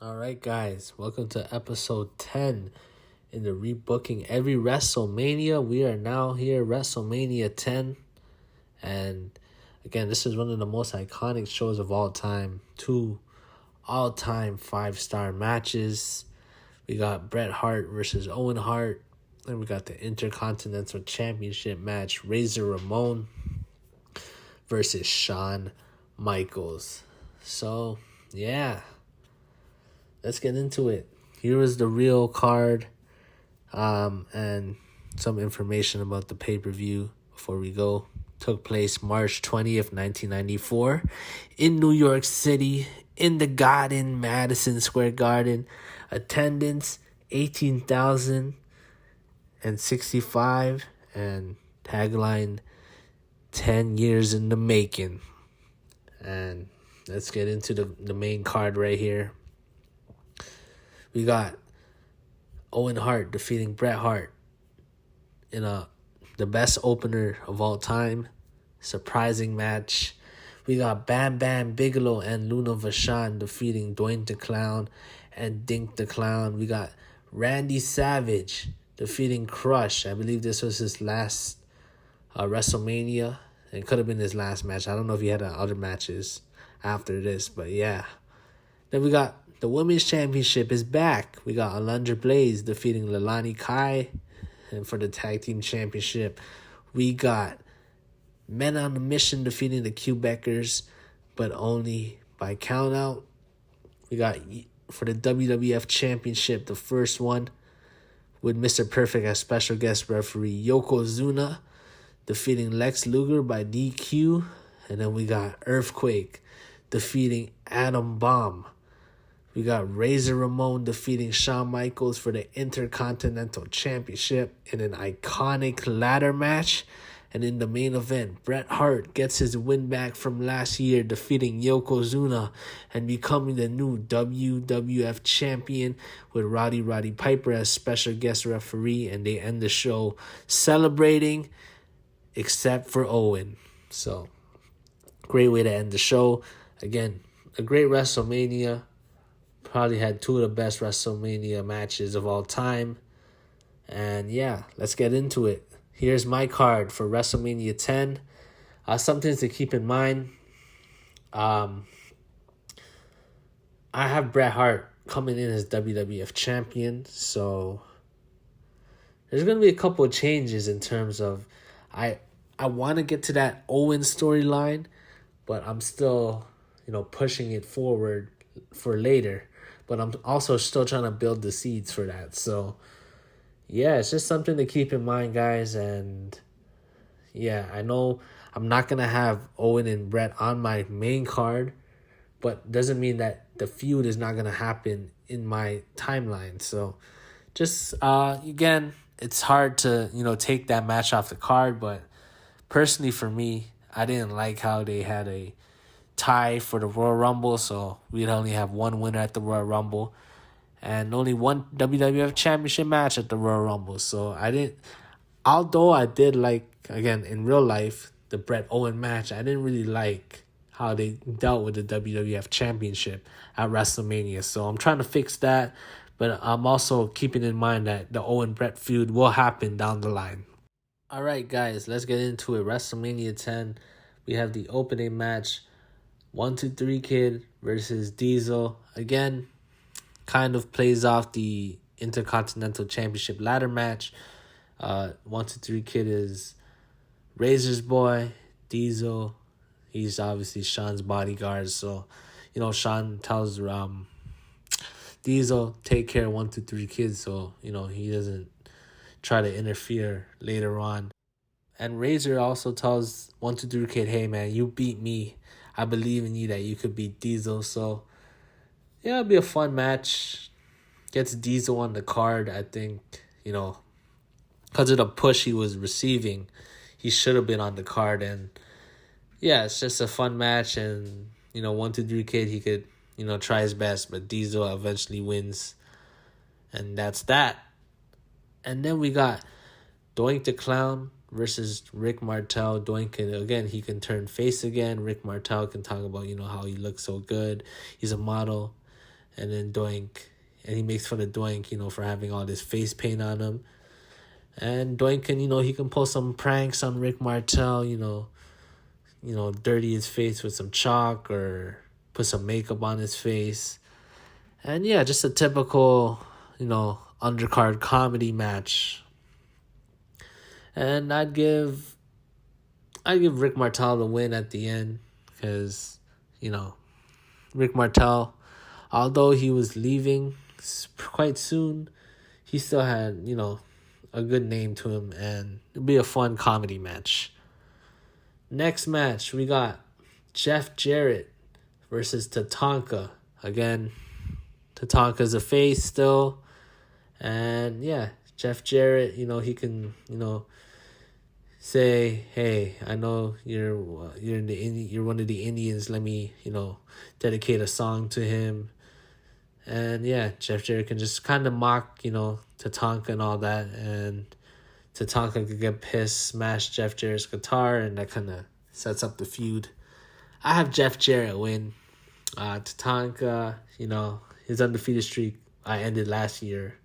All right, guys, welcome to episode 10 in the Rebooking Every WrestleMania. We are now here, WrestleMania 10. And again, this is one of the most iconic shows of all time. Two all-time 5-star matches. We got Bret Hart versus Owen Hart. And we got the Intercontinental Championship match, Razor Ramon versus Shawn Michaels. So, yeah. Let's get into it. Here is the real card and some information about the pay-per-view before we go. Took place March 20th, 1994 in New York City in the Garden, Madison Square Garden. Attendance 18,065 and tagline 10 years in the making. And let's get into the main card right here. We got Owen Hart defeating Bret Hart in the best opener of all time. Surprising match. We got Bam Bam Bigelow and Luna Vachon defeating Doink the Clown and Dink the Clown. We got Randy Savage defeating Crush. I believe this was his last WrestleMania. It could have been his last match. I don't know if he had other matches after this, but yeah. Then we got the Women's Championship is back. We got Alundra Blayze defeating Leilani Kai. And for the Tag Team Championship, we got Men on a Mission defeating the Quebecers, but only by countout. We got, for the WWF Championship, the first one, with Mr. Perfect as special guest referee, Yokozuna defeating Lex Luger by DQ. And then we got Earthquake defeating Atom Bomb. We got Razor Ramon defeating Shawn Michaels for the Intercontinental Championship in an iconic ladder match. And in the main event, Bret Hart gets his win back from last year, defeating Yokozuna and becoming the new WWF champion with Roddy Piper as special guest referee. And they end the show celebrating, except for Owen. So, great way to end the show. Again, a great WrestleMania. Probably had two of the best WrestleMania matches of all time. And yeah, let's get into it. Here's my card for WrestleMania 10. Something to keep in mind. I have Bret Hart coming in as WWF champion. So there's going to be a couple of changes in terms of I want to get to that Owen storyline, but I'm still, pushing it forward for later. But I'm also still trying to build the seeds for that. So, yeah, it's just something to keep in mind, guys. And, yeah, I know I'm not going to have Owen and Bret on my main card. But doesn't mean that the feud is not going to happen in my timeline. So, just, again, it's hard to, take that match off the card. But personally for me, I didn't like how they had a tie for the Royal Rumble, so we'd only have one winner at the Royal Rumble and only one WWF Championship match at the Royal Rumble. So although I did like, again, in real life, the Bret Owen match, I didn't really like how they dealt with the WWF Championship at WrestleMania. So I'm trying to fix that, but I'm also keeping in mind that the Owen Bret feud will happen down the line. All right, guys, let's get into it. WrestleMania 10, we have the opening match. 1-2-3 Kid versus Diesel. Again, kind of plays off the Intercontinental Championship ladder match. 1-2-3 Kid is Razor's boy. Diesel, he's obviously Shawn's bodyguard. So, Shawn tells Diesel, take care of 1-2-3 Kid. So, he doesn't try to interfere later on. And Razor also tells 1-2-3 Kid, hey, man, you beat me. I believe in you that you could beat Diesel. So, yeah, it'll be a fun match. Gets Diesel on the card, I think, because of the push he was receiving, he should have been on the card. And, yeah, it's just a fun match. And, 1-2-3 Kid, he could, try his best. But Diesel eventually wins. And that's that. And then we got Doink the Clown versus Rick Martel. Doink he can turn face again. Rick Martel can talk about, how he looks so good. He's a model. and then Doink, and he makes fun of Doink, for having all this face paint on him. And Doink can, he can pull some pranks on Rick Martel, dirty his face with some chalk or put some makeup on his face. And yeah, just a typical, undercard comedy match. And I'd give Rick Martel the win at the end because, Rick Martel, although he was leaving quite soon, he still had, a good name to him, and it'll be a fun comedy match. Next match, we got Jeff Jarrett versus Tatanka. Again, Tatanka's a face still. And yeah, Jeff Jarrett, he can, say, hey, I know you're one of the Indians. Let me, dedicate a song to him. And yeah, Jeff Jarrett can just kind of mock, Tatanka and all that. And Tatanka could get pissed, smash Jeff Jarrett's guitar, and that kind of sets up the feud. I have Jeff Jarrett win. Tatanka, his undefeated streak I ended last year.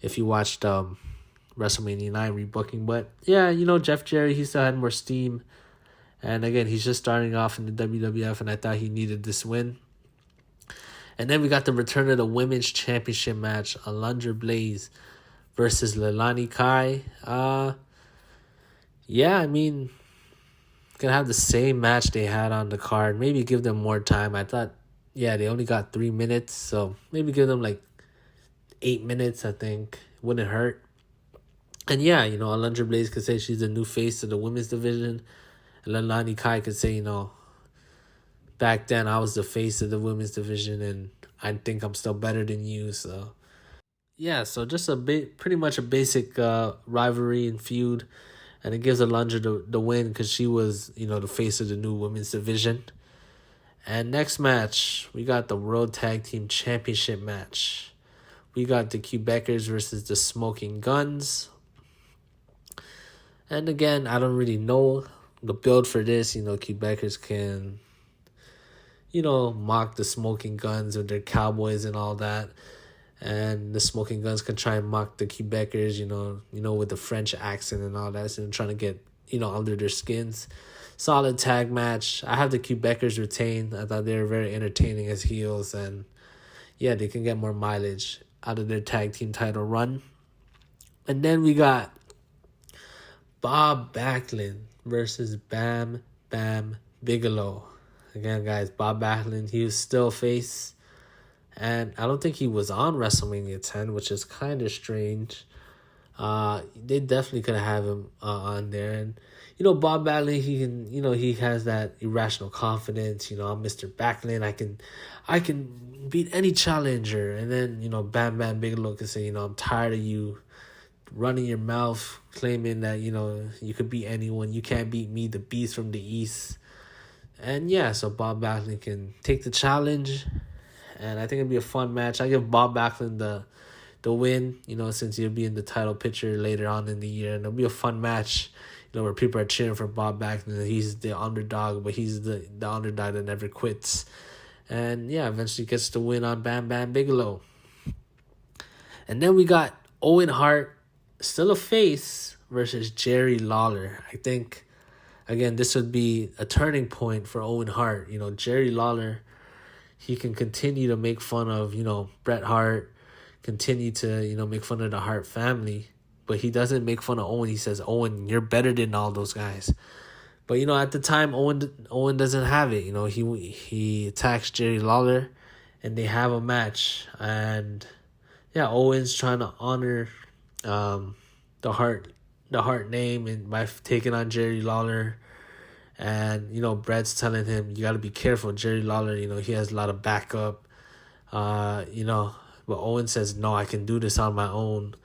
If you watched WrestleMania 9 rebooking. But yeah, Jeff Jarrett, he still had more steam. And again, he's just starting off in the WWF, and I thought he needed this win. And then we got the return of the Women's Championship match, Alundra Blayze versus Leilani Kai. Yeah, I mean, gonna have the same match they had on the card. Maybe give them more time. I thought, yeah, they only got 3 minutes, so maybe give them like 8 minutes, I think. Wouldn't hurt. And yeah, Alundra Blayze could say she's the new face of the women's division. And Leilani Kai could say, back then I was the face of the women's division and I think I'm still better than you. So yeah, so just pretty much a basic rivalry and feud. And it gives Alundra the win because she was, the face of the new women's division. And next match, we got the World Tag Team Championship match. We got the Quebecers versus the Smoking Guns. And again, I don't really know the build for this. Quebecers can, mock the Smoking Guns with their cowboys and all that. And the Smoking Guns can try and mock the Quebecers, with the French accent and all that. So trying to get, under their skins. Solid tag match. I have the Quebecers retain. I thought they were very entertaining as heels. And yeah, they can get more mileage out of their tag team title run. And then we got Bob Backlund versus Bam Bam Bigelow. Again, guys, Bob Backlund, he was still face. And I don't think he was on WrestleMania 10, which is kind of strange. They definitely could have him on there. And, Bob Backlund, he can, he has that irrational confidence. I'm Mr. Backlund. I can beat any challenger. And then, Bam Bam Bigelow can say, I'm tired of you running your mouth, claiming that, you could beat anyone. You can't beat me, the beast from the East. And yeah, so Bob Backlund can take the challenge. And I think it'll be a fun match. I give Bob Backlund the win, since he'll be in the title picture later on in the year. And it'll be a fun match, where people are cheering for Bob Backlund. He's the underdog, but he's the underdog that never quits. And yeah, eventually gets the win on Bam Bam Bigelow. And then we got Owen Hart, still a face, versus Jerry Lawler. I think, again, this would be a turning point for Owen Hart. Jerry Lawler, he can continue to make fun of, Bret Hart, continue to, make fun of the Hart family. But he doesn't make fun of Owen. He says, Owen, you're better than all those guys. But, at the time, Owen doesn't have it. He attacks Jerry Lawler, and they have a match. And, yeah, Owen's trying to honor the Hart name and by taking on Jerry Lawler. And, Bret's telling him, you got to be careful. Jerry Lawler, he has a lot of backup. But Owen says, no, I can do this on my own.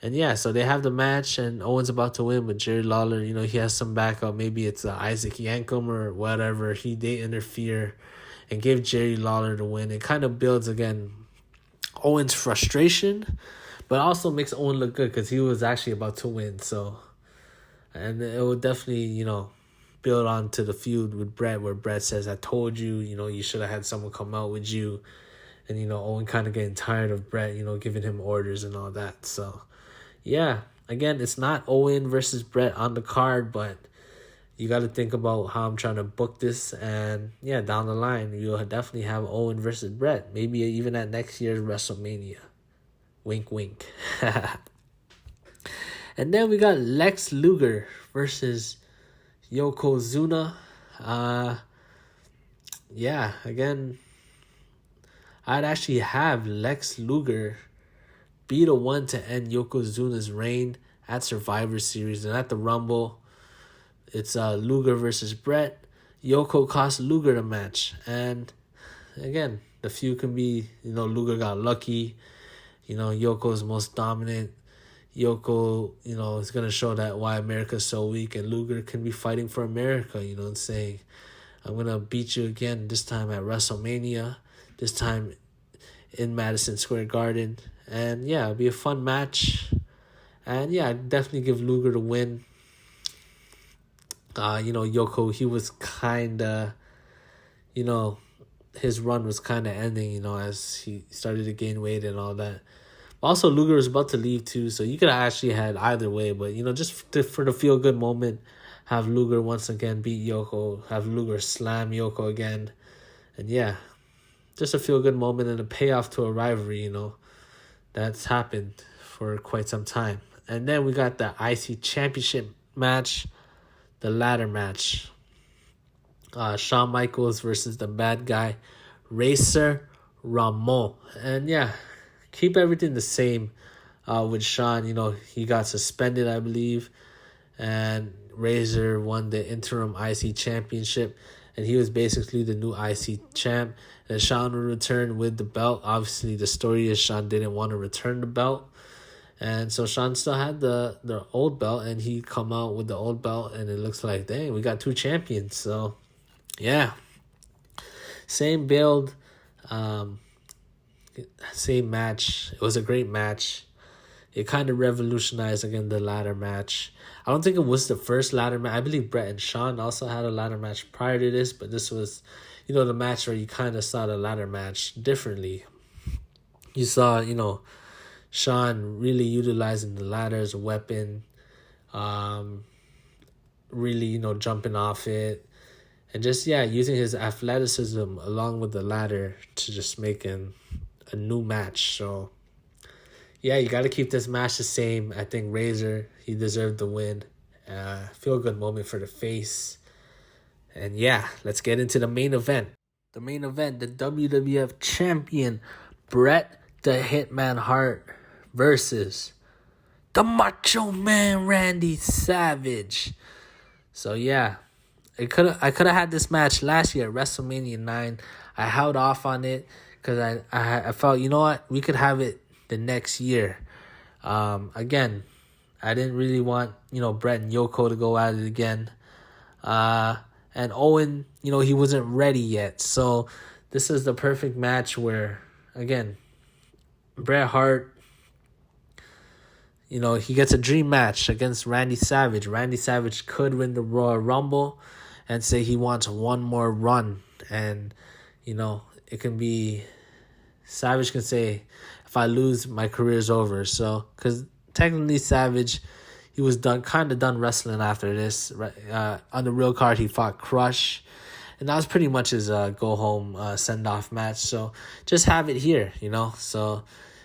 And yeah, so they have the match, and Owen's about to win, but Jerry Lawler, he has some backup. Maybe it's Isaac Yankem or whatever. They interfere and give Jerry Lawler the win. It kind of builds, again, Owen's frustration, but also makes Owen look good because he was actually about to win. So, and it will definitely, build on to the feud with Bret, where Bret says, I told you, you should have had someone come out with you. And, Owen kind of getting tired of Bret, giving him orders and all that. So, yeah. Again, it's not Owen versus Bret on the card, but you got to think about how I'm trying to book this. And, yeah, down the line, you'll definitely have Owen versus Bret. Maybe even at next year's WrestleMania. Wink, wink. And then we got Lex Luger versus Yokozuna. Yeah, again, I'd actually have Lex Luger be the one to end Yokozuna's reign at Survivor Series. And at the Rumble, it's Luger versus Bret. Yoko cost Luger the match. And again, the feud can be, Luger got lucky. Yoko's most dominant. Yoko, is going to show that why America's so weak. And Luger can be fighting for America, and saying, I'm going to beat you again, this time at WrestleMania. This time in Madison Square Garden. And yeah, it'll be a fun match. And yeah, I'd definitely give Luger the win. Yoko, he was kind of, his run was kind of ending, as he started to gain weight and all that. Also, Luger was about to leave too, so you could have actually had either way. But, just for the feel-good moment, have Luger once again beat Yoko, have Luger slam Yoko again. And yeah, just a feel-good moment and a payoff to a rivalry, that's happened for quite some time. And then we got the IC Championship match, the ladder match. Shawn Michaels versus the bad guy, Racer Ramon. And yeah, keep everything the same with Shawn. He got suspended, I believe. And Razor won the interim IC Championship. And he was basically the new IC champ. And Shawn would return with the belt. Obviously, the story is Shawn didn't want to return the belt. And so Shawn still had the old belt. And he come out with the old belt. And it looks like, dang, we got two champions. So, yeah. Same build. Same match. It was a great match. It kind of revolutionized, again, the ladder match. I don't think it was the first ladder match. I believe Bret and Shawn also had a ladder match prior to this, but this was, the match where you kind of saw the ladder match differently. You saw, Shawn really utilizing the ladder as a weapon, really, jumping off it, and just, using his athleticism along with the ladder to just make a new match. So, yeah, you got to keep this match the same. I think Razor, he deserved the win. Feel good moment for the face. And yeah, let's get into the main event. The main event, the WWF Champion, Bret the Hitman Hart versus the Macho Man Randy Savage. So yeah, I could have had this match last year at WrestleMania 9. I held off on it because I felt, we could have it the next year. Again, I didn't really want, Bret and Yoko to go at it again. And Owen, he wasn't ready yet. So this is the perfect match where, again, Bret Hart, he gets a dream match against Randy Savage. Randy Savage could win the Royal Rumble and say he wants one more run. And, it can be, Savage can say, if I lose, my career's over. So, because technically Savage, he was kind of done wrestling after this. On the real card, he fought Crush. And that was pretty much his go-home send-off match. So, just have it here, So,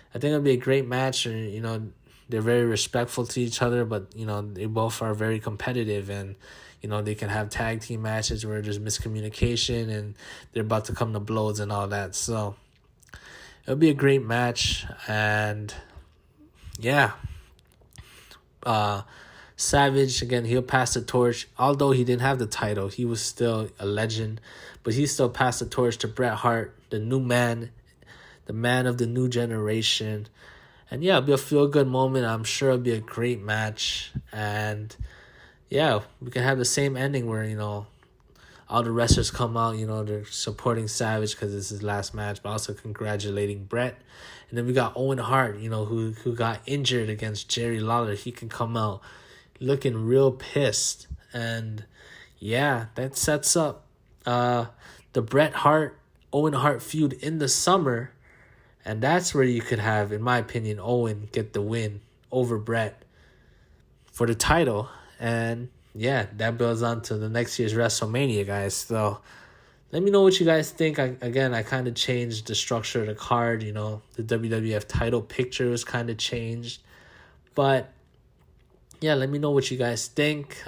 I think it'll be a great match. And, they're very respectful to each other. But, they both are very competitive. And, they can have tag team matches where there's miscommunication. And they're about to come to blows and all that. So, it'll be a great match. And, yeah. Savage, again, he'll pass the torch. Although he didn't have the title, he was still a legend. But he still passed the torch to Bret Hart, the new man, the man of the new generation. And yeah, it'll be a feel-good moment. I'm sure it'll be a great match. And yeah, we can have the same ending where, all the wrestlers come out, they're supporting Savage because it's his last match, but also congratulating Bret. And then we got Owen Hart, who got injured against Jerry Lawler. He can come out looking real pissed. And yeah, that sets up the Bret Hart, Owen Hart feud in the summer And that's where you could have, in my opinion, Owen get the win over Bret for the title. And yeah, that builds on to the next year's WrestleMania, guys. So let me know what you guys think. I kind of changed the structure of the card. You know, the WWF title picture was kind of changed. But yeah, let me know what you guys think.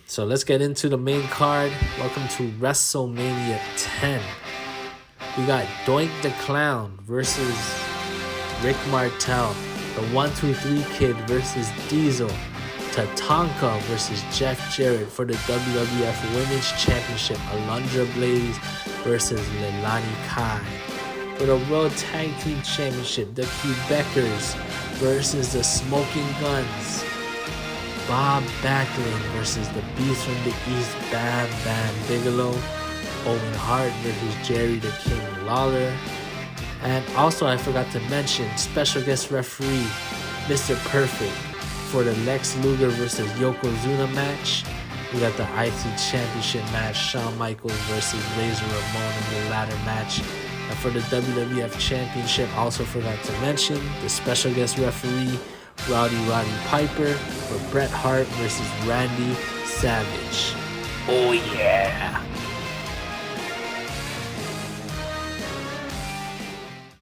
So let's get into the main card. Welcome to WrestleMania 10. We got Doink the Clown versus Rick Martel. The 1-2-3 Kid versus Diesel. Tatanka versus Jeff Jarrett for the WWF Women's Championship. Alundra Blayze versus Leilani Kai. For the World Tag Team Championship, the Quebecers versus the Smoking Guns. Bob Backlund versus the Beast from the East, Bam Bam Bigelow. Owen Hart versus Jerry the King Lawler. And also I forgot to mention special guest referee Mr. Perfect for the Lex Luger versus Yokozuna match. We got the IC Championship match, Shawn Michaels versus Razor Ramon in the ladder match. And for the WWF Championship, also forgot to mention the special guest referee Roddy Piper for Bret Hart versus Randy Savage. Oh yeah!